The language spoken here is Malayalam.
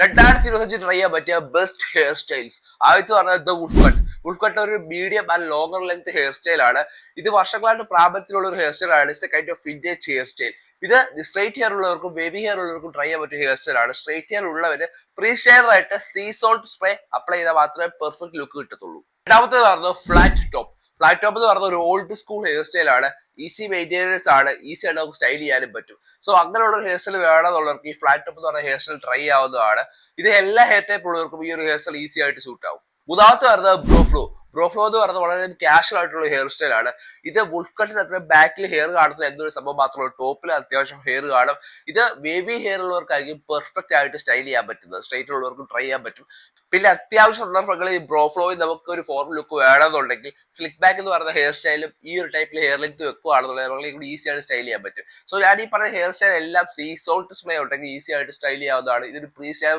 2025 ട്രൈ ചെയ്യാൻ പറ്റിയ ബെസ്റ്റ് ഹെയർ സ്റ്റൈൽസ്. ആദ്യത്തെ പറഞ്ഞത് വുൾഫ് കട്ട്. വുൾഫ് കട്ട് ഒരു medium and longer length hair style ആണ്. ഇത് വർഷങ്ങളായിട്ട് പ്രാബല്യത്തിലുള്ള ഒരു ഹെയർ സ്റ്റൈൽ ആണ്. It's A kind of vintage hair style. ഇത് സ്ട്രൈറ്റ് ഹെയർ ഉള്ളവർക്കും ബേബി ഹെയർ ഉള്ളവർക്കും ട്രൈ ചെയ്യാൻ പറ്റിയ ഹെയർ സ്റ്റൈൽ ആണ്. സ്ട്രൈറ്റ് ഹെയർ ഉള്ളവര് പ്രീ ഷെയർ ആയിട്ട് സീ സോൾട്ട് സ്പ്രേ അപ്ലൈ ചെയ്താൽ മാത്രമേ പെർഫെക്റ്റ് ലുക്ക് കിട്ടത്തുള്ളൂ. രണ്ടാമത്തേത് പറഞ്ഞത് ഫ്ലാറ്റ് ടോപ്പ്. ഫ്ലാറ്റ് ടോപ്പ് എന്ന് പറഞ്ഞ ഒരു ഓൾഡ് സ്കൂൾ ഹെയർ സ്റ്റൈൽ ആണ്. ഈസി മെയിൻ്റെനൻസ് ആണ്, ഈസി ആയിട്ട് നമുക്ക് സ്റ്റൈൽ ചെയ്യാനും പറ്റും. സോ അങ്ങനെയുള്ള ഒരു ഹെയർ സ്റ്റൈൽ വേണമെന്നുള്ളവർക്ക് ഈ ഫ്ലാറ്റ് ടോപ്പ് എന്ന് പറഞ്ഞ ഹെയർ സ്റ്റൈൽ ട്രൈ ആവുന്നതാണ്. ഇത് എല്ലാ ഹെയർ ടൈപ്പ് ഉള്ളവർക്കും ഈ ഒരു ഹെയർ സ്റ്റൈൽ ഈസി ആയിട്ട് സൂട്ട് ആവും. മൂന്നാമത്തെ പറഞ്ഞത് ബ്രോഫ്ലോ. ബ്രോഫ്ലോ എന്ന് പറയുന്നത് വളരെ കാഷ്വൽ ആയിട്ടുള്ള ഹെയർ സ്റ്റൈൽ ആണ്. ഇത് വുൾഫ് കട്ടിന് അത്ര ബാക്കിൽ ഹെയർ കാണുന്ന എന്തൊരു സംഭവം മാത്രമല്ല, ടോപ്പിൽ അത്യാവശ്യം ഹെയർ കാണും. ഇത് വേവി ഹെയർ ഉള്ളവർക്കായിരിക്കും പെർഫെക്റ്റ് ആയിട്ട് സ്റ്റൈൽ ചെയ്യാൻ പറ്റുന്നത്. സ്ട്രൈറ്റ് ഉള്ളവർക്കും ട്രൈ ചെയ്യാൻ പറ്റും. പിന്നെ അത്യാവശ്യ സന്ദർഭങ്ങളിൽ ഈ ബ്രോഫ്ലോയിൽ നമുക്ക് ഒരു ഫോർമൽ ലുക്ക് വേണമെന്നുണ്ടെങ്കിൽ സ്ലിക്ക് ബാക്ക് എന്ന് പറയുന്ന ഹെയർ സ്റ്റൈലും ഈ ഒരു ടൈപ്പിൽ ഹെയർ ലെങ്ത് വെക്കുകയാണെന്നുണ്ടെങ്കിൽ ഈസി ആയിട്ട് സ്റ്റൈൽ ചെയ്യാൻ പറ്റും. സോ ഞാൻ ഈ പറഞ്ഞ ഹെയർ സ്റ്റൈൽ എല്ലാം സീ സോൾട്ട് സ്പ്രേ ഉണ്ടെങ്കിൽ ഈസി ആയിട്ട് സ്റ്റൈൽ ചെയ്യാവുന്നതാണ്. ഇതൊരു പ്രീ